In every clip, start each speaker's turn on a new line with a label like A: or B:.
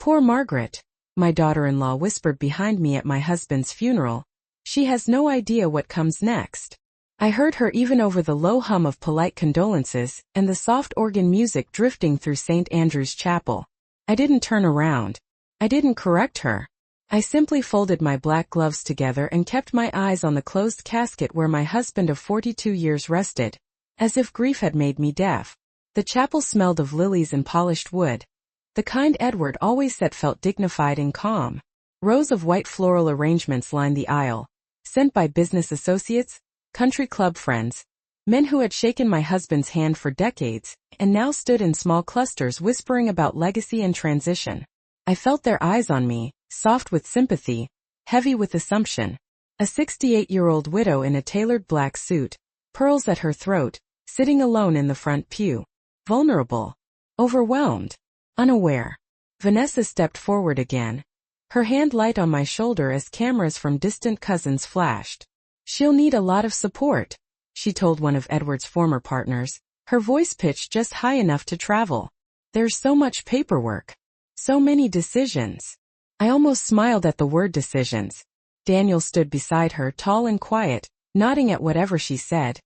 A: Poor Margaret, my daughter-in-law whispered behind me at my husband's funeral. She has no idea what comes next. I heard her even over the low hum of polite condolences and the soft organ music drifting through St. Andrew's Chapel. I didn't turn around. I didn't correct her. I simply folded my black gloves together and kept my eyes on the closed casket where my husband of 42 years rested, as if grief had made me deaf. The chapel smelled of lilies and polished wood, the kind Edward always said felt dignified and calm. Rows of white floral arrangements lined the aisle, sent by business associates, country club friends, men who had shaken my husband's hand for decades, and now stood in small clusters whispering about legacy and transition. I felt their eyes on me, soft with sympathy, heavy with assumption. A 68-year-old widow in a tailored black suit, pearls at her throat, sitting alone in the front pew. Vulnerable. Overwhelmed. Unaware. Vanessa stepped forward again, her hand light on my shoulder as cameras from distant cousins flashed. "She'll need a lot of support," she told one of Edward's former partners, her voice pitched just high enough to travel. "There's so much paperwork. So many decisions." I almost smiled at the word decisions. Daniel stood beside her, tall and quiet, nodding at whatever she said.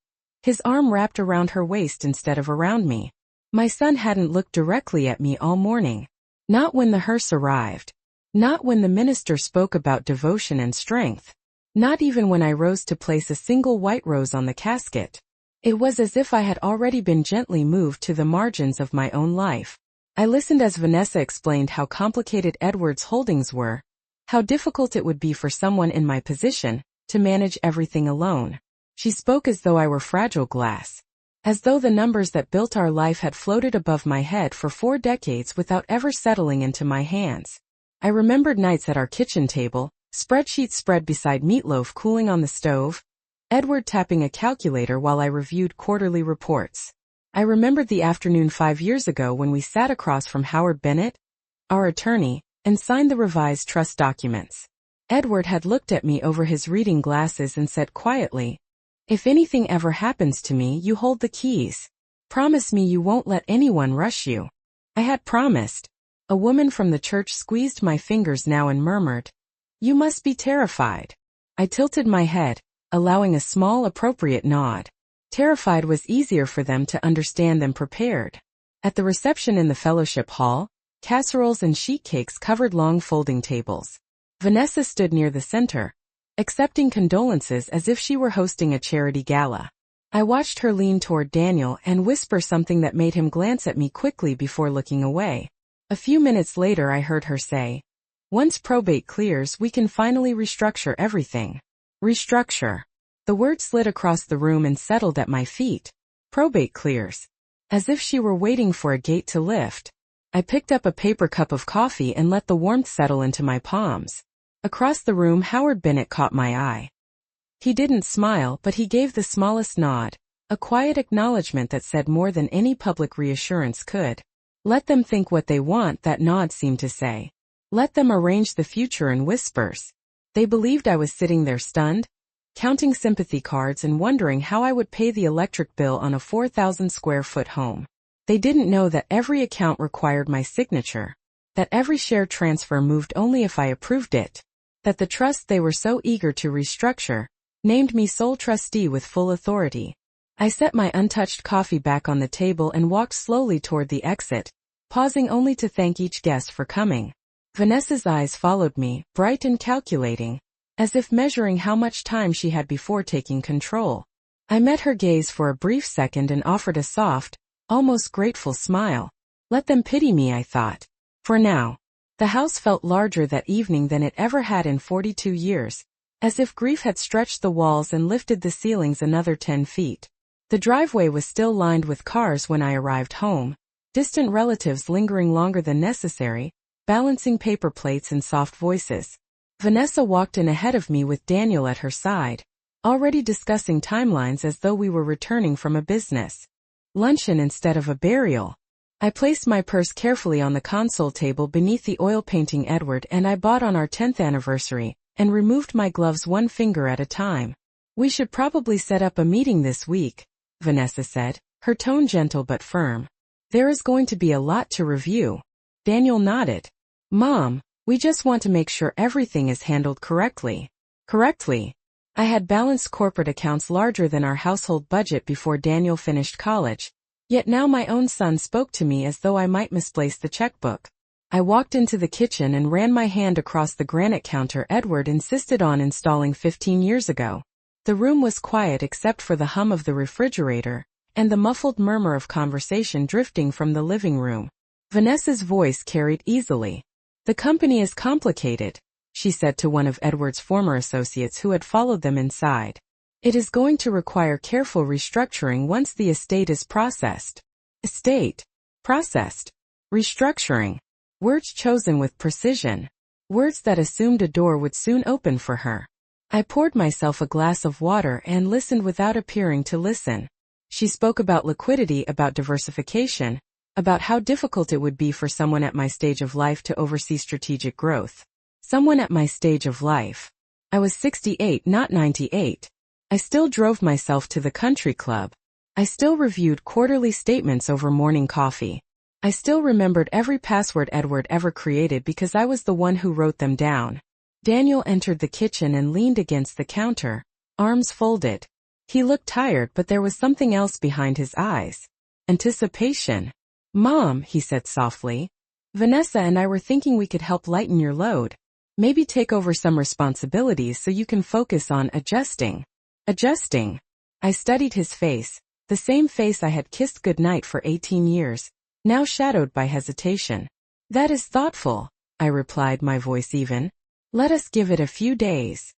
A: His arm wrapped around her waist instead of around me. My son hadn't looked directly at me all morning. Not when the hearse arrived. Not when the minister spoke about devotion and strength. Not even when I rose to place a single white rose on the casket. It was as if I had already been gently moved to the margins of my own life. I listened as Vanessa explained how complicated Edward's holdings were, how difficult it would be for someone in my position to manage everything alone. She spoke as though I were fragile glass, as though the numbers that built our life had floated above my head for 4 decades without ever settling into my hands. I remembered nights at our kitchen table, spreadsheets spread beside meatloaf cooling on the stove, Edward tapping a calculator while I reviewed quarterly reports. I remembered the afternoon 5 years ago when we sat across from Howard Bennett, our attorney, and signed the revised trust documents. Edward had looked at me over his reading glasses and said quietly, "If anything ever happens to me, you hold the keys. Promise me you won't let anyone rush you." I had promised. A woman from the church squeezed my fingers now and murmured, "You must be terrified." I tilted my head, allowing a small appropriate nod. Terrified was easier for them to understand than prepared. At the reception in the fellowship hall, casseroles and sheet cakes covered long folding tables. Vanessa stood near the center, accepting condolences as if she were hosting a charity gala. I watched her lean toward Daniel and whisper something that made him glance at me quickly before looking away. A few minutes later I heard her say, "Once probate clears, we can finally restructure everything." Restructure. The word slid across the room and settled at my feet. Probate clears. As if she were waiting for a gate to lift. I picked up a paper cup of coffee and let the warmth settle into my palms. Across the room, Howard Bennett caught my eye. He didn't smile, but he gave the smallest nod, a quiet acknowledgement that said more than any public reassurance could. Let them think what they want, that nod seemed to say. Let them arrange the future in whispers. They believed I was sitting there stunned, counting sympathy cards and wondering how I would pay the electric bill on a 4,000 square foot home. They didn't know that every account required my signature, that every share transfer moved only if I approved it, that the trust they were so eager to restructure named me sole trustee with full authority. I set my untouched coffee back on the table and walked slowly toward the exit, pausing only to thank each guest for coming. Vanessa's eyes followed me, bright and calculating, as if measuring how much time she had before taking control. I met her gaze for a brief second and offered a soft, almost grateful smile. Let them pity me, I thought. For now. The house felt larger that evening than it ever had in 42 years, as if grief had stretched the walls and lifted the ceilings another 10 feet. The driveway was still lined with cars when I arrived home, distant relatives lingering longer than necessary, balancing paper plates and soft voices. Vanessa walked in ahead of me with Daniel at her side, already discussing timelines as though we were returning from a business luncheon instead of a burial. I placed my purse carefully on the console table beneath the oil painting Edward and I bought on our 10th anniversary, and removed my gloves one finger at a time. "We should probably set up a meeting this week," Vanessa said, her tone gentle but firm. "There is going to be a lot to review." Daniel nodded. Mom, we just want to make sure everything is handled correctly. Correctly. I had balanced corporate accounts larger than our household budget before Daniel finished college, yet now my own son spoke to me as though I might misplace the checkbook. I walked into the kitchen and ran my hand across the granite counter Edward insisted on installing 15 years ago. The room was quiet except for the hum of the refrigerator and the muffled murmur of conversation drifting from the living room. Vanessa's voice carried easily. "The company is complicated," she said to one of Edward's former associates who had followed them inside. "It is going to require careful restructuring once the estate is processed." Estate. Processed. Restructuring. Words chosen with precision. Words that assumed a door would soon open for her. I poured myself a glass of water and listened without appearing to listen. She spoke about liquidity, about diversification, about how difficult it would be for someone at my stage of life to oversee strategic growth. Someone at my stage of life. I was 68, not 98. I still drove myself to the country club. I still reviewed quarterly statements over morning coffee. I still remembered every password Edward ever created because I was the one who wrote them down. Daniel entered the kitchen and leaned against the counter, arms folded. He looked tired, but there was something else behind his eyes. Anticipation. "Mom," he said softly, "Vanessa and I were thinking we could help lighten your load. Maybe take over some responsibilities so you can focus on adjusting." Adjusting. I studied his face, the same face I had kissed goodnight for 18 years, now shadowed by hesitation. "That is thoughtful," I replied, my voice even. "Let us give it a few days."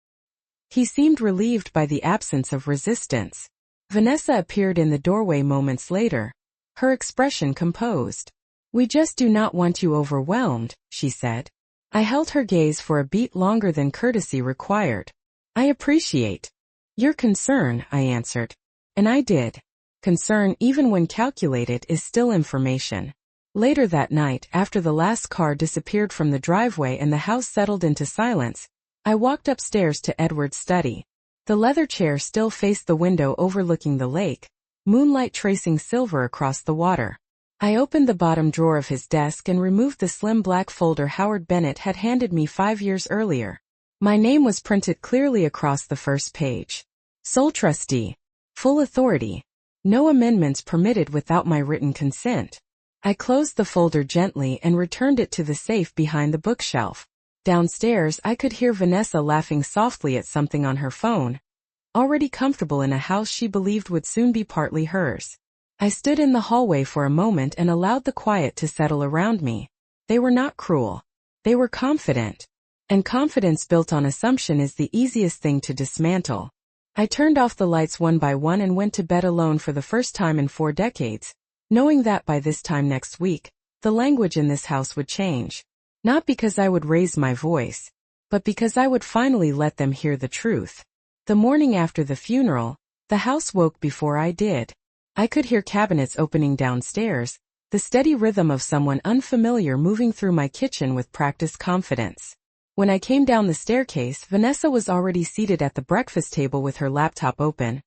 A: He seemed relieved by the absence of resistance. Vanessa appeared in the doorway moments later, her expression composed. "We just do not want you overwhelmed," she said. I held her gaze for a beat longer than courtesy required. "I appreciate your concern," I answered. And I did. Concern, even when calculated, is still information. Later that night, after the last car disappeared from the driveway and the house settled into silence, I walked upstairs to Edward's study. The leather chair still faced the window overlooking the lake, moonlight tracing silver across the water. I opened the bottom drawer of his desk and removed the slim black folder Howard Bennett had handed me 5 years earlier. My name was printed clearly across the first page. Sole trustee. Full authority. No amendments permitted without my written consent. I closed the folder gently and returned it to the safe behind the bookshelf. Downstairs, I could hear Vanessa laughing softly at something on her phone, already comfortable in a house she believed would soon be partly hers. I stood in the hallway for a moment and allowed the quiet to settle around me. They were not cruel. They were confident. And confidence built on assumption is the easiest thing to dismantle. I turned off the lights one by one and went to bed alone for the first time in 4 decades, knowing that by this time next week, the language in this house would change. Not because I would raise my voice, but because I would finally let them hear the truth. The morning after the funeral, the house woke before I did. I could hear cabinets opening downstairs, the steady rhythm of someone unfamiliar moving through my kitchen with practiced confidence. When I came down the staircase, Vanessa was already seated at the breakfast table with her laptop open,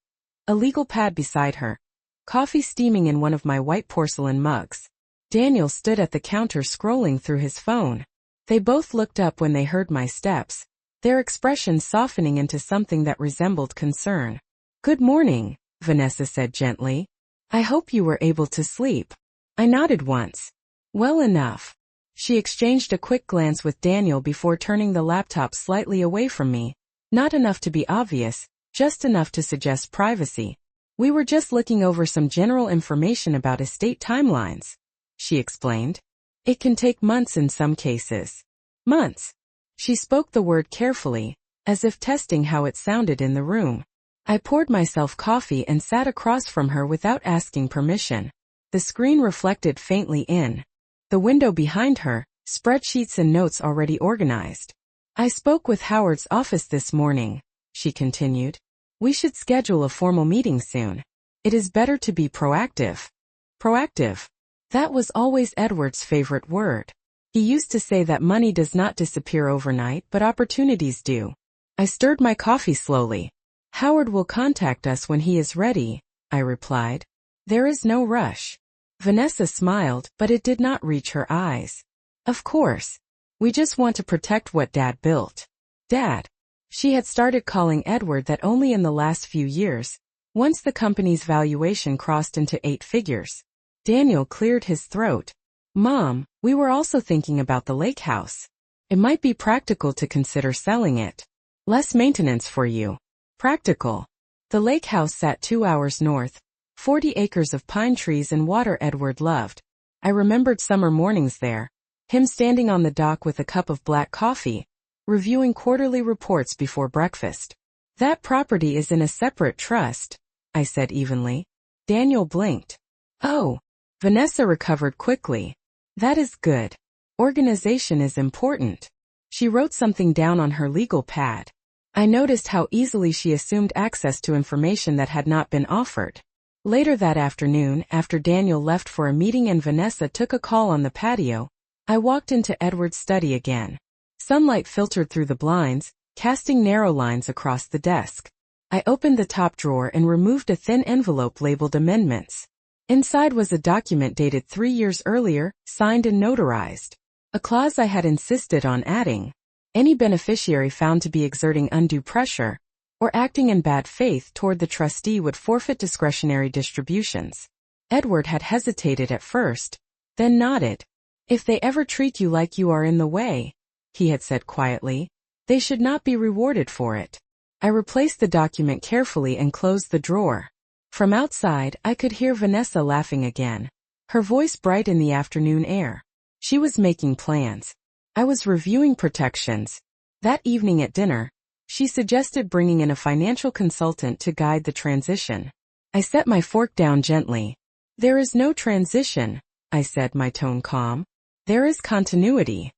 A: a legal pad beside her, coffee steaming in one of my white porcelain mugs. Daniel stood at the counter scrolling through his phone. They both looked up when they heard my steps, their expressions softening into something that resembled concern. "Good morning," Vanessa said gently. "I hope you were able to sleep." I nodded once. "Well enough." She exchanged a quick glance with Daniel before turning the laptop slightly away from me. Not enough to be obvious, just enough to suggest privacy. "We were just looking over some general information about estate timelines," she explained. "It can take months in some cases." Months. She spoke the word carefully, as if testing how it sounded in the room. I poured myself coffee and sat across from her without asking permission. The screen reflected faintly in the window behind her, spreadsheets and notes already organized. "I spoke with Howard's office this morning," she continued. "We should schedule a formal meeting soon. It is better to be proactive." Proactive. That was always Edward's favorite word. He used to say that money does not disappear overnight, but opportunities do. I stirred my coffee slowly. "Howard will contact us when he is ready," I replied. "There is no rush." Vanessa smiled, but it did not reach her eyes. "Of course. We just want to protect what Dad built. Dad. She had started calling Edward that only in the last few years, once the company's valuation crossed into 8 figures. Daniel cleared his throat. Mom, we were also thinking about the lake house. It might be practical to consider selling it. Less maintenance for you. Practical. The lake house sat 2 hours north, 40 acres of pine trees and water Edward loved. I remembered summer mornings there. Him standing on the dock with a cup of black coffee, reviewing quarterly reports before breakfast. That property is in a separate trust, I said evenly. Daniel blinked. Oh. Vanessa recovered quickly. That is good. Organization is important. She wrote something down on her legal pad. I noticed how easily she assumed access to information that had not been offered. Later that afternoon, after Daniel left for a meeting and Vanessa took a call on the patio, I walked into Edward's study again. Sunlight filtered through the blinds, casting narrow lines across the desk. I opened the top drawer and removed a thin envelope labeled amendments. Inside was a document dated 3 years earlier, signed and notarized. A clause I had insisted on adding. Any beneficiary found to be exerting undue pressure, or acting in bad faith toward the trustee would forfeit discretionary distributions. Edward had hesitated at first, then nodded. If they ever treat you like you are in the way, he had said quietly, they should not be rewarded for it. I replaced the document carefully and closed the drawer. From outside, I could hear Vanessa laughing again, her voice bright in the afternoon air. She was making plans. I was reviewing protections. That evening at dinner, she suggested bringing in a financial consultant to guide the transition. I set my fork down gently. There is no transition, I said, my tone calm. There is continuity.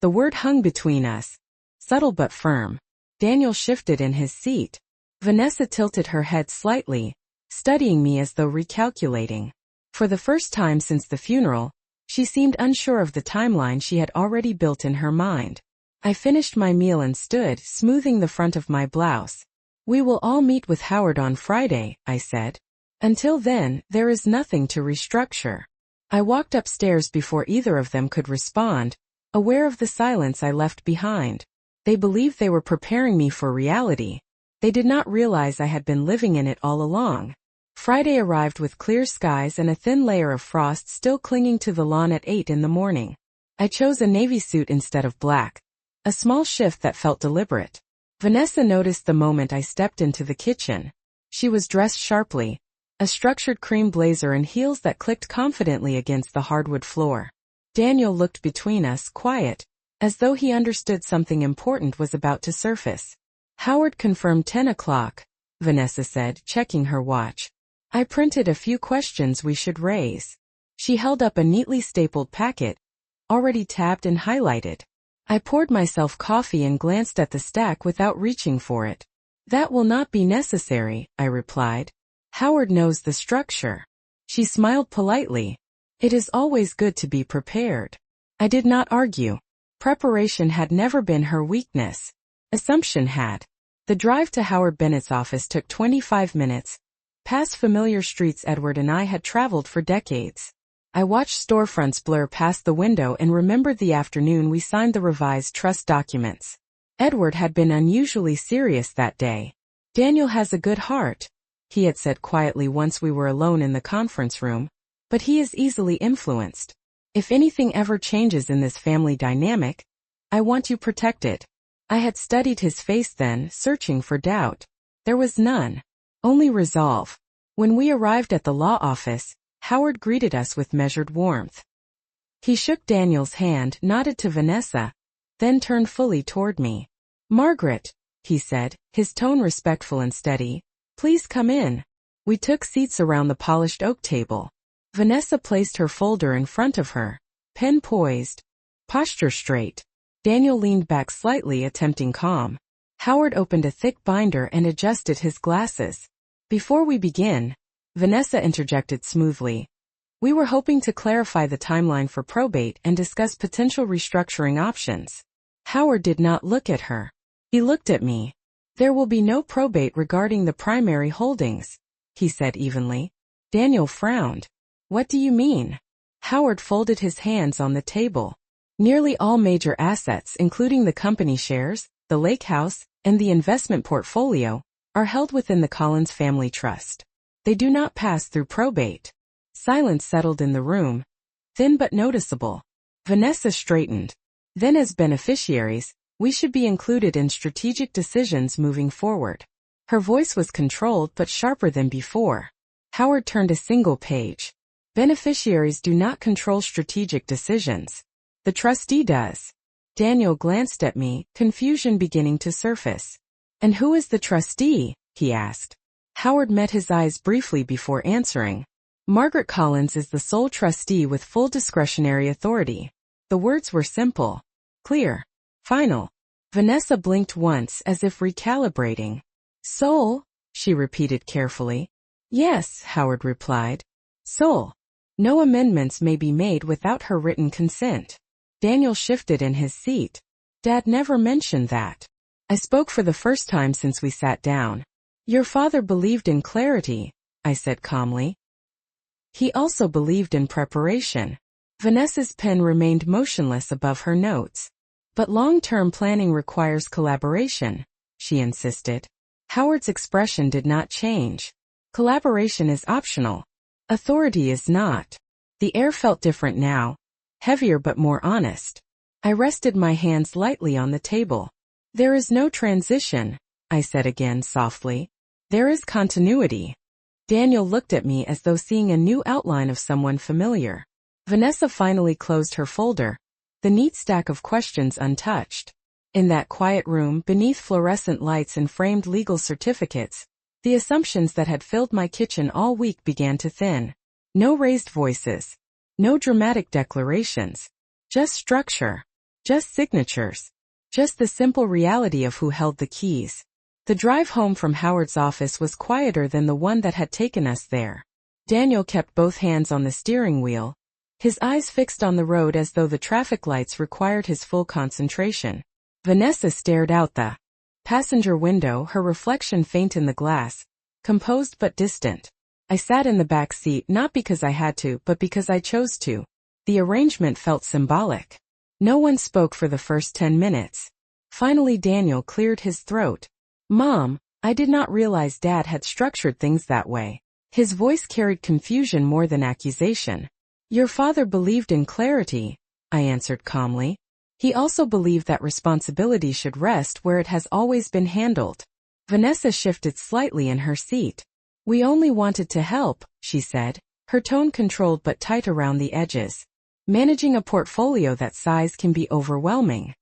A: The word hung between us, subtle but firm. Daniel shifted in his seat. Vanessa tilted her head slightly, studying me as though recalculating. For the first time since the funeral, she seemed unsure of the timeline she had already built in her mind. I finished my meal and stood, smoothing the front of my blouse. We will all meet with Howard on Friday, I said. Until then, there is nothing to restructure. I walked upstairs before either of them could respond, aware of the silence I left behind. They believed they were preparing me for reality. They did not realize I had been living in it all along. Friday arrived with clear skies and a thin layer of frost still clinging to the lawn at 8 in the morning. I chose a navy suit instead of black. A small shift that felt deliberate. Vanessa noticed the moment I stepped into the kitchen. She was dressed sharply, a structured cream blazer and heels that clicked confidently against the hardwood floor. Daniel looked between us, quiet, as though he understood something important was about to surface. Howard confirmed 10 o'clock, Vanessa said, checking her watch. I printed a few questions we should raise. She held up a neatly stapled packet, already tabbed and highlighted. I poured myself coffee and glanced at the stack without reaching for it. That will not be necessary, I replied. Howard knows the structure. She smiled politely. It is always good to be prepared. I did not argue. Preparation had never been her weakness. Assumption had. The drive to Howard Bennett's office took 25 minutes, past familiar streets Edward and I had traveled for decades. I watched storefronts blur past the window and remembered the afternoon we signed the revised trust documents. Edward had been unusually serious that day. Daniel has a good heart, he had said quietly once we were alone in the conference room, but he is easily influenced. If anything ever changes in this family dynamic, I want you protected. I had studied his face then, searching for doubt. There was none. Only resolve. When we arrived at the law office, Howard greeted us with measured warmth. He shook Daniel's hand, nodded to Vanessa, then turned fully toward me. Margaret, he said, his tone respectful and steady, please come in. We took seats around the polished oak table. Vanessa placed her folder in front of her, pen poised, posture straight. Daniel leaned back slightly, attempting calm. Howard opened a thick binder and adjusted his glasses. Before we begin, Vanessa interjected smoothly. We were hoping to clarify the timeline for probate and discuss potential restructuring options. Howard did not look at her. He looked at me. There will be no probate regarding the primary holdings, he said evenly. Daniel frowned. What do you mean? Howard folded his hands on the table. Nearly all major assets, including the company shares, the lake house, and the investment portfolio, are held within the Collins family trust. They do not pass through probate. Silence settled in the room, thin but noticeable. Vanessa straightened. Then as beneficiaries, we should be included in strategic decisions moving forward. Her voice was controlled but sharper than before. Howard turned a single page. Beneficiaries do not control strategic decisions. The trustee does. Daniel glanced at me, confusion beginning to surface. And who is the trustee? He asked. Howard met his eyes briefly before answering. Margaret Collins is the sole trustee with full discretionary authority. The words were simple, clear, final. Vanessa blinked once as if recalibrating. Sole? She repeated carefully. Yes, Howard replied. Sole. No amendments may be made without her written consent. Daniel shifted in his seat. Dad never mentioned that. I spoke for the first time since we sat down. Your father believed in clarity, I said calmly. He also believed in preparation. Vanessa's pen remained motionless above her notes. But long-term planning requires collaboration, she insisted. Howard's expression did not change. Collaboration is optional. Authority is not. The air felt different now, heavier but more honest. I rested my hands lightly on the table. There is no transition, I said again softly. There is continuity. Daniel looked at me as though seeing a new outline of someone familiar. Vanessa finally closed her folder, the neat stack of questions untouched. In that quiet room, beneath fluorescent lights and framed legal certificates, the assumptions that had filled my kitchen all week began to thin. No raised voices. No dramatic declarations. Just structure. Just signatures. Just the simple reality of who held the keys. The drive home from Howard's office was quieter than the one that had taken us there. Daniel kept both hands on the steering wheel, his eyes fixed on the road as though the traffic lights required his full concentration. Vanessa stared out the passenger window, her reflection faint in the glass, composed but distant. I sat in the back seat not because I had to, but because I chose to. The arrangement felt symbolic. No one spoke for the first 10 minutes. Finally Daniel cleared his throat. Mom, I did not realize Dad had structured things that way. His voice carried confusion more than accusation. Your father believed in clarity, I answered calmly. He also believed that responsibility should rest where it has always been handled. Vanessa shifted slightly in her seat. We only wanted to help, she said, her tone controlled but tight around the edges. Managing a portfolio that size can be overwhelming.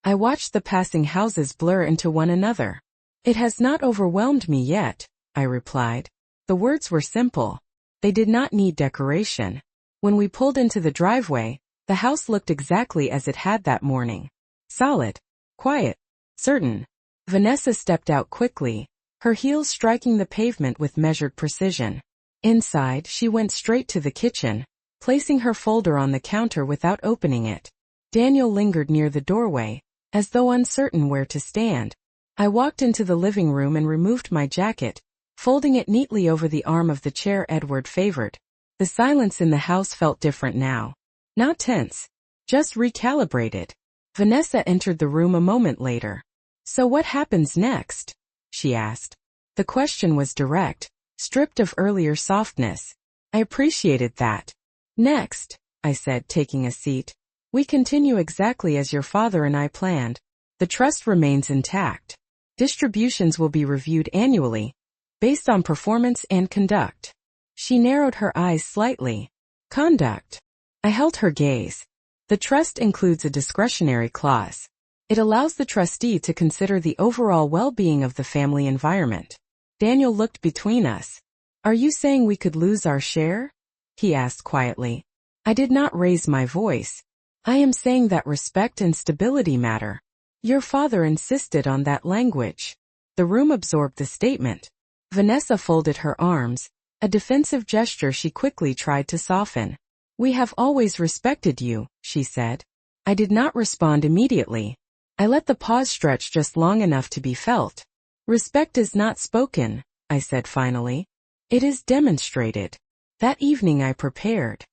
A: I watched the passing houses blur into one another. It has not overwhelmed me yet, I replied. The words were simple. They did not need decoration. When we pulled into the driveway, the house looked exactly as it had that morning. Solid, quiet, certain. Vanessa stepped out quickly, her heels striking the pavement with measured precision. Inside, she went straight to the kitchen, placing her folder on the counter without opening it. Daniel lingered near the doorway, as though uncertain where to stand. I walked into the living room and removed my jacket, folding it neatly over the arm of the chair Edward favored. The silence in the house felt different now. Not tense. Just recalibrated. Vanessa entered the room a moment later. So what happens next? She asked. The question was direct, stripped of earlier softness. I appreciated that. Next, I said, taking a seat. We continue exactly as your father and I planned. The trust remains intact. Distributions will be reviewed annually, based on performance and conduct. She narrowed her eyes slightly. Conduct. I held her gaze. The trust includes a discretionary clause. It allows the trustee to consider the overall well-being of the family environment. Daniel looked between us. Are you saying we could lose our share? He asked quietly. I did not raise my voice. I am saying that respect and stability matter. Your father insisted on that language. The room absorbed the statement. Vanessa folded her arms, a defensive gesture she quickly tried to soften. We have always respected you, she said. I did not respond immediately. I let the pause stretch just long enough to be felt. Respect is not spoken, I said finally. It is demonstrated. That evening I prepared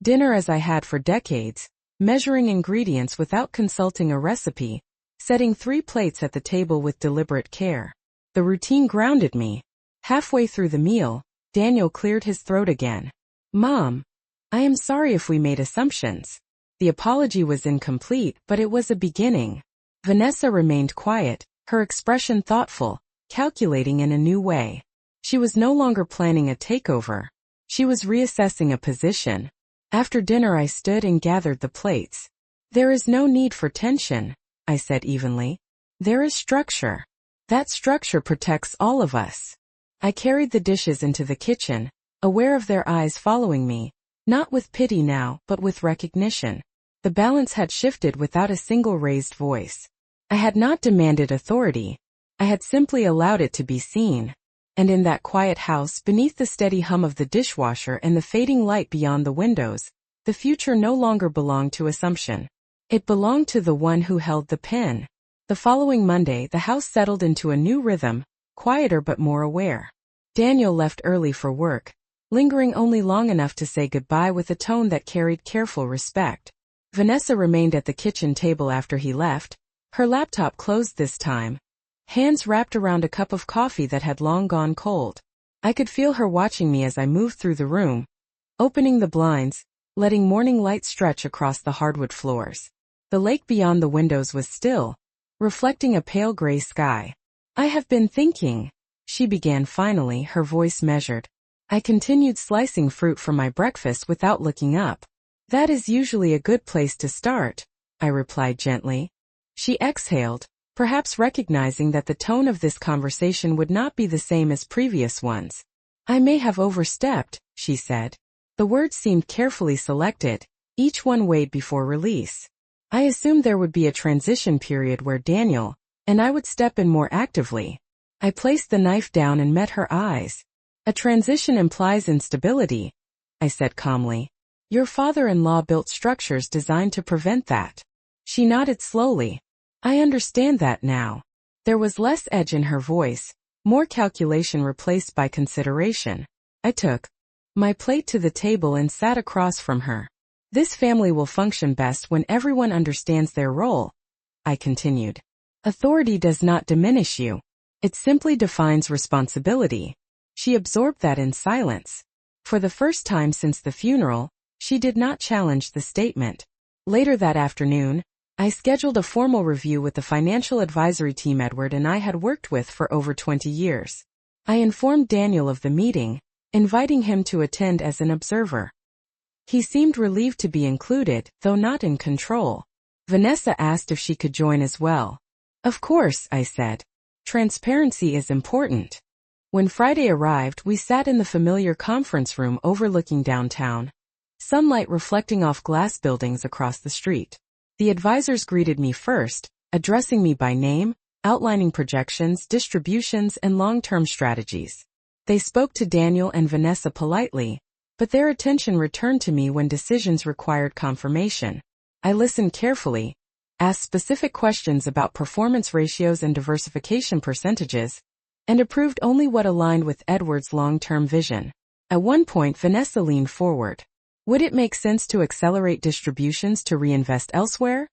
A: dinner as I had for decades, measuring ingredients without consulting a recipe, setting 3 plates at the table with deliberate care. The routine grounded me. Halfway through the meal, Daniel cleared his throat again. "Mom, I am sorry if we made assumptions." The apology was incomplete, but it was a beginning. Vanessa remained quiet, her expression thoughtful, calculating in a new way. She was no longer planning a takeover. She was reassessing a position. After dinner I stood and gathered the plates. "There is no need for tension," I said evenly. "There is structure. That structure protects all of us." I carried the dishes into the kitchen, aware of their eyes following me, not with pity now, but with recognition. The balance had shifted without a single raised voice. I had not demanded authority. I had simply allowed it to be seen. And in that quiet house, beneath the steady hum of the dishwasher and the fading light beyond the windows, the future no longer belonged to assumption. It belonged to the one who held the pen. The following Monday, the house settled into a new rhythm, quieter but more aware. Daniel left early for work, lingering only long enough to say goodbye with a tone that carried careful respect. Vanessa remained at the kitchen table after he left, her laptop closed this time, hands wrapped around a cup of coffee that had long gone cold. I could feel her watching me as I moved through the room, opening the blinds, letting morning light stretch across the hardwood floors. The lake beyond the windows was still, reflecting a pale gray sky. "I have been thinking," she began finally, her voice measured. I continued slicing fruit for my breakfast without looking up. "That is usually a good place to start," I replied gently. She exhaled, perhaps recognizing that the tone of this conversation would not be the same as previous ones. "I may have overstepped," she said. The words seemed carefully selected, each one weighed before release. I assumed there would be a transition period where Daniel and I would step in more actively. I placed the knife down and met her eyes. "A transition implies instability," I said calmly. "Your father-in-law built structures designed to prevent that." She nodded slowly. "I understand that now." There was less edge in her voice, more calculation replaced by consideration. I took my plate to the table and sat across from her. "This family will function best when everyone understands their role," I continued. "Authority does not diminish you. It simply defines responsibility." She absorbed that in silence. For the first time since the funeral, she did not challenge the statement. Later that afternoon, I scheduled a formal review with the financial advisory team Edward and I had worked with for over 20 years. I informed Daniel of the meeting, inviting him to attend as an observer. He seemed relieved to be included, though not in control. Vanessa asked if she could join as well. "Of course," I said. "Transparency is important." When Friday arrived, we sat in the familiar conference room overlooking downtown, sunlight reflecting off glass buildings across the street. The advisors greeted me first, addressing me by name, outlining projections, distributions, and long-term strategies. They spoke to Daniel and Vanessa politely, but their attention returned to me when decisions required confirmation. I listened carefully, asked specific questions about performance ratios and diversification percentages, and approved only what aligned with Edward's long-term vision. At one point, Vanessa leaned forward. "Would it make sense to accelerate distributions to reinvest elsewhere?"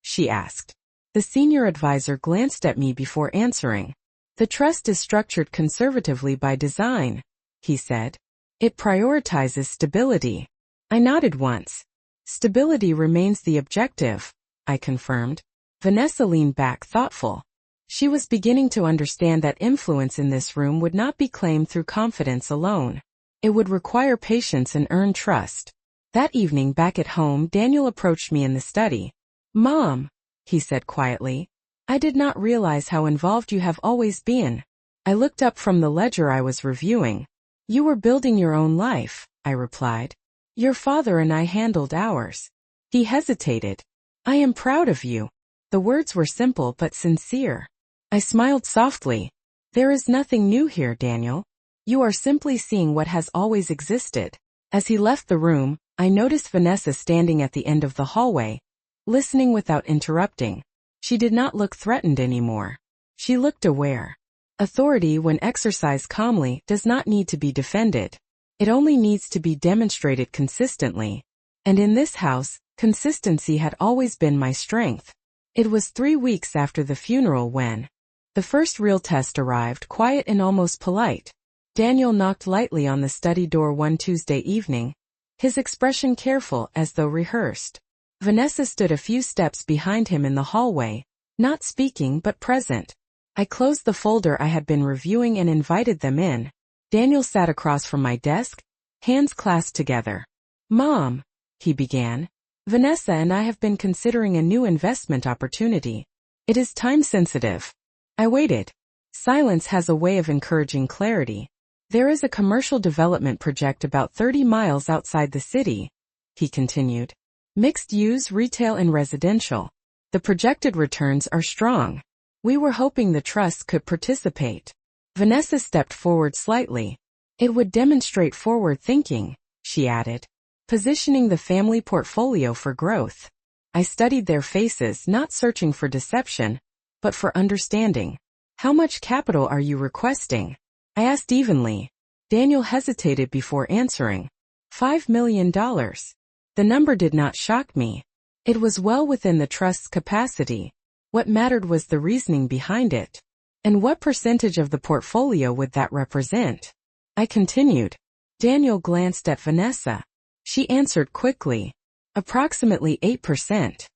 A: she asked. The senior advisor glanced at me before answering. "The trust is structured conservatively by design," he said. "It prioritizes stability." I nodded once. "Stability remains the objective," I confirmed. Vanessa leaned back, thoughtful. She was beginning to understand that influence in this room would not be claimed through confidence alone. It would require patience and earned trust. That evening back at home, Daniel approached me in the study. "Mom," he said quietly, "I did not realize how involved you have always been." I looked up from the ledger I was reviewing. "You were building your own life," I replied. "Your father and I handled ours." He hesitated. "I am proud of you." The words were simple but sincere. I smiled softly. "There is nothing new here, Daniel. You are simply seeing what has always existed." As he left the room, I noticed Vanessa standing at the end of the hallway, listening without interrupting. She did not look threatened anymore. She looked aware. Authority, when exercised calmly, does not need to be defended. It only needs to be demonstrated consistently. And in this house, Consistency had always been my strength. It was 3 weeks after the funeral when the first real test arrived, quiet and almost polite. Daniel knocked lightly on the study door one Tuesday evening, his expression careful as though rehearsed. Vanessa stood a few steps behind him in the hallway, not speaking but present. I closed the folder I had been reviewing and invited them in. Daniel sat across from my desk, hands clasped together. "Mom," he began, "Vanessa and I have been considering a new investment opportunity. It is time-sensitive." I waited. Silence has a way of encouraging clarity. "There is a commercial development project about 30 miles outside the city," he continued. "Mixed-use, retail and residential. The projected returns are strong. We were hoping the trust could participate." Vanessa stepped forward slightly. "It would demonstrate forward thinking," she added, "positioning the family portfolio for growth." I studied their faces, not searching for deception, but for understanding. "How much capital are you requesting?" I asked evenly. Daniel hesitated before answering. $5 million. The number did not shock me. It was well within the trust's capacity. What mattered was the reasoning behind it. "And what percentage of the portfolio would that represent?" I continued. Daniel glanced at Vanessa. She answered quickly. "Approximately 8%.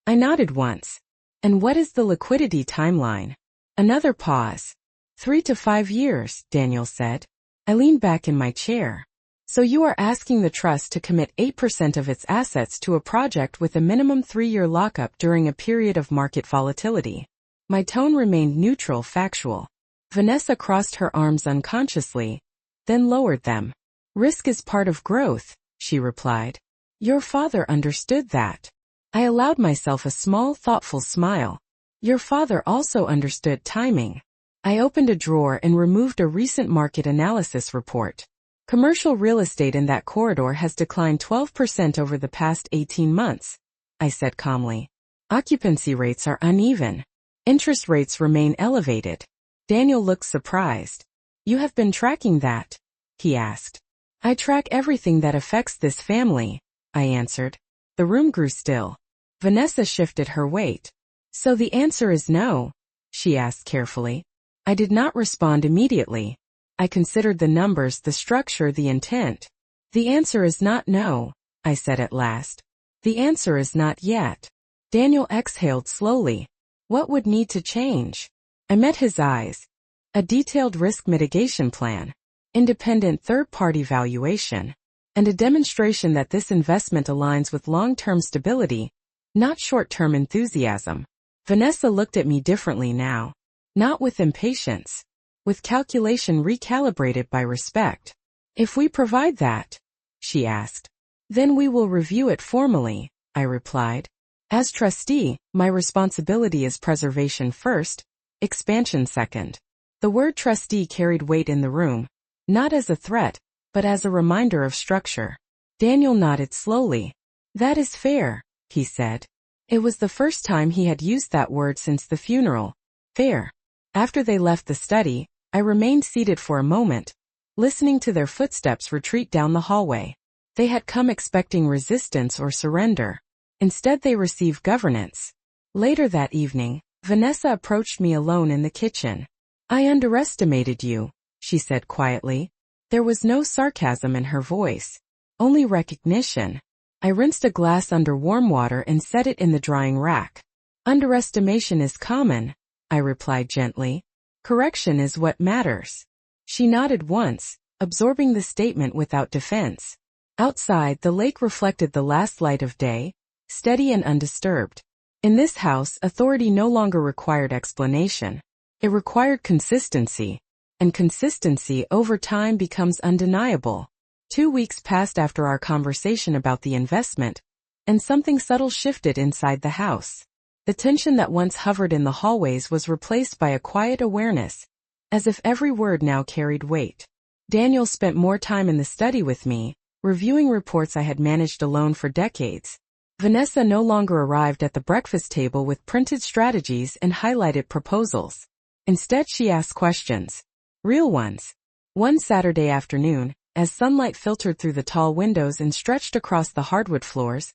A: I nodded once. "And what is the liquidity timeline?" Another pause. 3 to 5 years, Daniel said. I leaned back in my chair. "So you are asking the trust to commit 8% of its assets to a project with a minimum 3-year lockup during a period of market volatility." My tone remained neutral, factual. Vanessa crossed her arms unconsciously, then lowered them. "Risk is part of growth," she replied. "Your father understood that." I allowed myself a small, thoughtful smile. "Your father also understood timing." I opened a drawer and removed a recent market analysis report. "Commercial real estate in that corridor has declined 12% over the past 18 months, I said calmly. "Occupancy rates are uneven. Interest rates remain elevated." Daniel looked surprised. "You have been tracking that?" he asked. "I track everything that affects this family," I answered. The room grew still. Vanessa shifted her weight. "So the answer is no?" she asked carefully. I did not respond immediately. I considered the numbers, the structure, the intent. "The answer is not no," I said at last. "The answer is not yet." Daniel exhaled slowly. "What would need to change?" I met his eyes. "A detailed risk mitigation plan, independent third-party valuation, and a demonstration that this investment aligns with long-term stability, not short-term enthusiasm." Vanessa looked at me differently now. Not with impatience. With calculation recalibrated by respect. "If we provide that," she asked, "then we will review it formally," I replied. "As trustee, my responsibility is preservation first, expansion second." The word trustee carried weight in the room, not as a threat, but as a reminder of structure. Daniel nodded slowly. "That is fair," he said. It was the first time he had used that word since the funeral. Fair. After they left the study, I remained seated for a moment, listening to their footsteps retreat down the hallway. They had come expecting resistance or surrender. Instead they received governance. Later that evening, Vanessa approached me alone in the kitchen. "I underestimated you," she said quietly. There was no sarcasm in her voice, only recognition. I rinsed a glass under warm water and set it in the drying rack. "Underestimation is common," I replied gently. "Correction is what matters." She nodded once, absorbing the statement without defense. Outside, the lake reflected the last light of day, steady and undisturbed. In this house, authority no longer required explanation. It required consistency, and consistency over time becomes undeniable. 2 weeks passed after our conversation about the investment, and something subtle shifted inside the house. The tension that once hovered in the hallways was replaced by a quiet awareness, as if every word now carried weight. Daniel spent more time in the study with me, reviewing reports I had managed alone for decades. Vanessa no longer arrived at the breakfast table with printed strategies and highlighted proposals. Instead, she asked questions. Real ones. One Saturday afternoon, as sunlight filtered through the tall windows and stretched across the hardwood floors,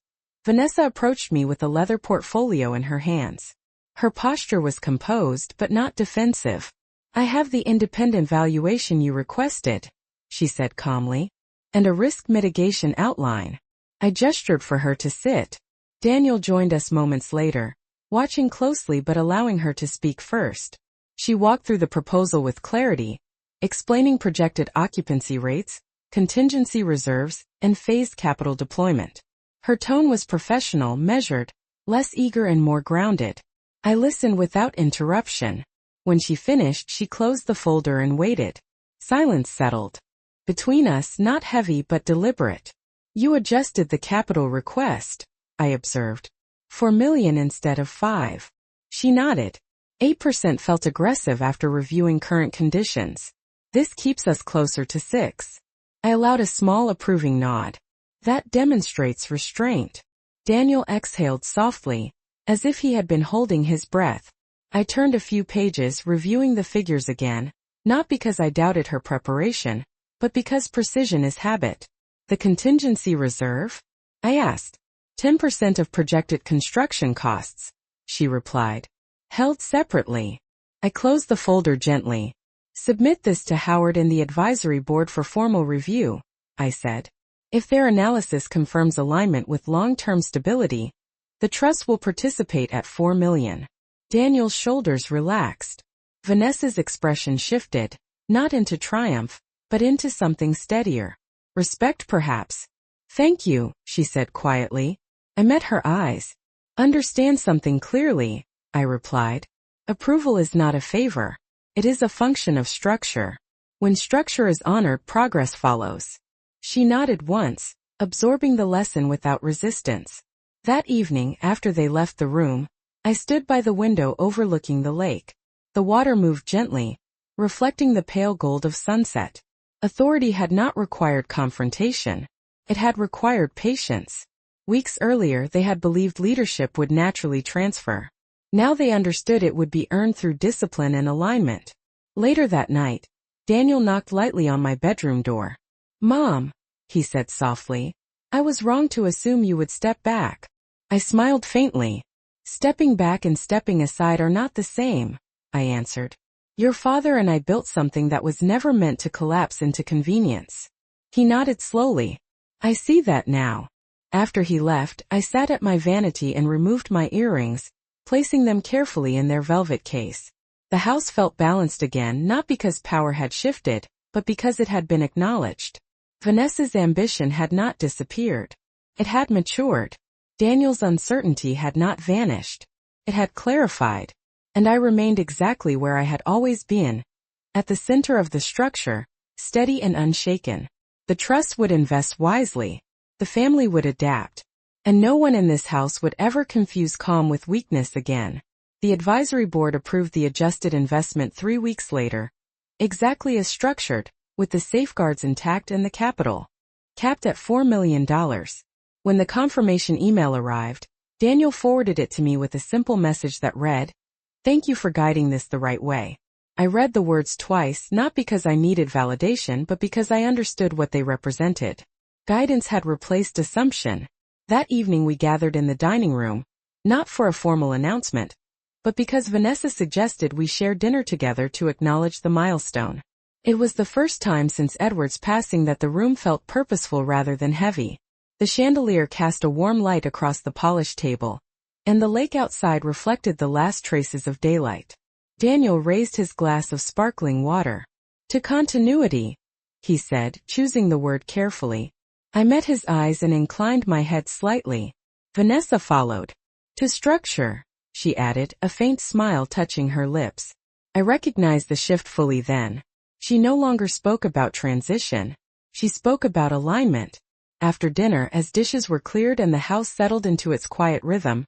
A: Vanessa approached me with a leather portfolio in her hands. Her posture was composed but not defensive. "I have the independent valuation you requested," she said calmly, "and a risk mitigation outline." I gestured for her to sit. Daniel joined us moments later, watching closely but allowing her to speak first. She walked through the proposal with clarity, explaining projected occupancy rates, contingency reserves, and phased capital deployment. Her tone was professional, measured, less eager and more grounded. I listened without interruption. When she finished, she closed the folder and waited. Silence settled. Between us, not heavy but deliberate. "You adjusted the capital request," I observed. "4 million instead of 5. She nodded. 8% felt aggressive after reviewing current conditions. "This keeps us closer to 6. I allowed a small approving nod. "That demonstrates restraint." Daniel exhaled softly, as if he had been holding his breath. I turned a few pages, reviewing the figures again, not because I doubted her preparation, but because precision is habit. "The contingency reserve?" I asked. 10% of projected construction costs," she replied. "Held separately." I closed the folder gently. "Submit this to Howard and the advisory board for formal review," I said. "If their analysis confirms alignment with long-term stability, the trust will participate at 4 million. Daniel's shoulders relaxed. Vanessa's expression shifted, not into triumph, but into something steadier. Respect, perhaps. "Thank you," she said quietly. I met her eyes. "Understand something clearly," I replied. "Approval is not a favor. It is a function of structure. When structure is honored, progress follows." She nodded once, absorbing the lesson without resistance. That evening, after they left the room, I stood by the window overlooking the lake. The water moved gently, reflecting the pale gold of sunset. Authority had not required confrontation. It had required patience. Weeks earlier, they had believed leadership would naturally transfer. Now they understood it would be earned through discipline and alignment. Later that night, Daniel knocked lightly on my bedroom door. "Mom," he said softly, "I was wrong to assume you would step back." I smiled faintly. "Stepping back and stepping aside are not the same," I answered. "Your father and I built something that was never meant to collapse into convenience." He nodded slowly. "I see that now." After he left, I sat at my vanity and removed my earrings, placing them carefully in their velvet case. The house felt balanced again, not because power had shifted, but because it had been acknowledged. Vanessa's ambition had not disappeared. It had matured. Daniel's uncertainty had not vanished. It had clarified. And I remained exactly where I had always been, at the center of the structure, steady and unshaken. The trust would invest wisely. The family would adapt. And no one in this house would ever confuse calm with weakness again. The advisory board approved the adjusted investment 3 weeks later, exactly as structured, with the safeguards intact and the capital capped at $4 million. When the confirmation email arrived, Daniel forwarded it to me with a simple message that read, "Thank you for guiding this the right way." I read the words twice, not because I needed validation, but because I understood what they represented. Guidance had replaced assumption. That evening we gathered in the dining room, not for a formal announcement, but because Vanessa suggested we share dinner together to acknowledge the milestone. It was the first time since Edward's passing that the room felt purposeful rather than heavy. The chandelier cast a warm light across the polished table, and the lake outside reflected the last traces of daylight. Daniel raised his glass of sparkling water. "To continuity," he said, choosing the word carefully. I met his eyes and inclined my head slightly. Vanessa followed. "To structure," she added, a faint smile touching her lips. I recognized the shift fully then. She no longer spoke about transition. She spoke about alignment. After dinner, as dishes were cleared and the house settled into its quiet rhythm,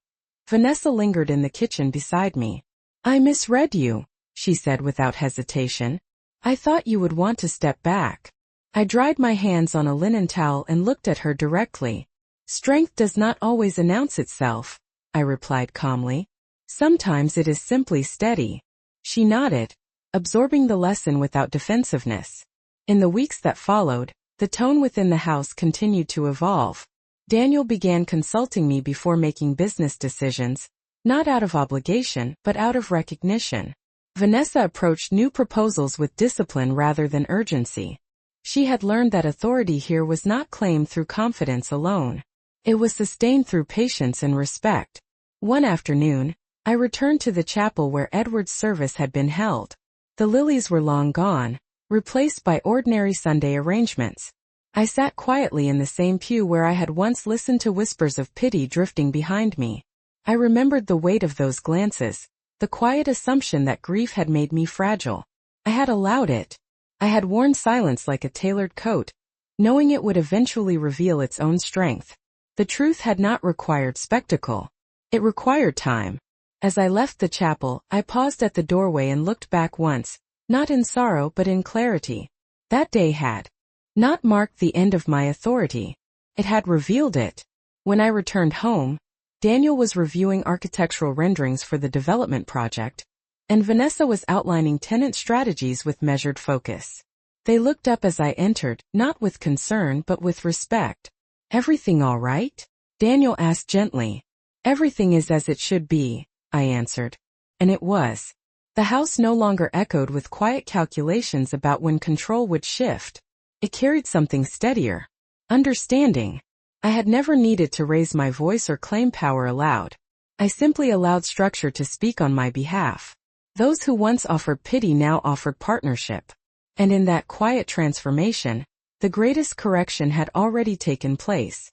A: Vanessa lingered in the kitchen beside me. "I misread you," she said without hesitation. "I thought you would want to step back." I dried my hands on a linen towel and looked at her directly. "Strength does not always announce itself," I replied calmly. "Sometimes it is simply steady." She nodded, absorbing the lesson without defensiveness. In the weeks that followed, the tone within the house continued to evolve. Daniel began consulting me before making business decisions, not out of obligation, but out of recognition. Vanessa approached new proposals with discipline rather than urgency. She had learned that authority here was not claimed through confidence alone. It was sustained through patience and respect. One afternoon, I returned to the chapel where Edward's service had been held. The lilies were long gone, replaced by ordinary Sunday arrangements. I sat quietly in the same pew where I had once listened to whispers of pity drifting behind me. I remembered the weight of those glances, the quiet assumption that grief had made me fragile. I had allowed it. I had worn silence like a tailored coat, knowing it would eventually reveal its own strength. The truth had not required spectacle. It required time. As I left the chapel, I paused at the doorway and looked back once, not in sorrow but in clarity. That day had not marked the end of my authority. It had revealed it. When I returned home, Daniel was reviewing architectural renderings for the development project, and Vanessa was outlining tenant strategies with measured focus. They looked up as I entered, not with concern but with respect. "Everything all right?" Daniel asked gently. "Everything is as it should be," I answered. And it was. The house no longer echoed with quiet calculations about when control would shift. It carried something steadier. Understanding. I had never needed to raise my voice or claim power aloud. I simply allowed structure to speak on my behalf. Those who once offered pity now offered partnership. And in that quiet transformation, the greatest correction had already taken place.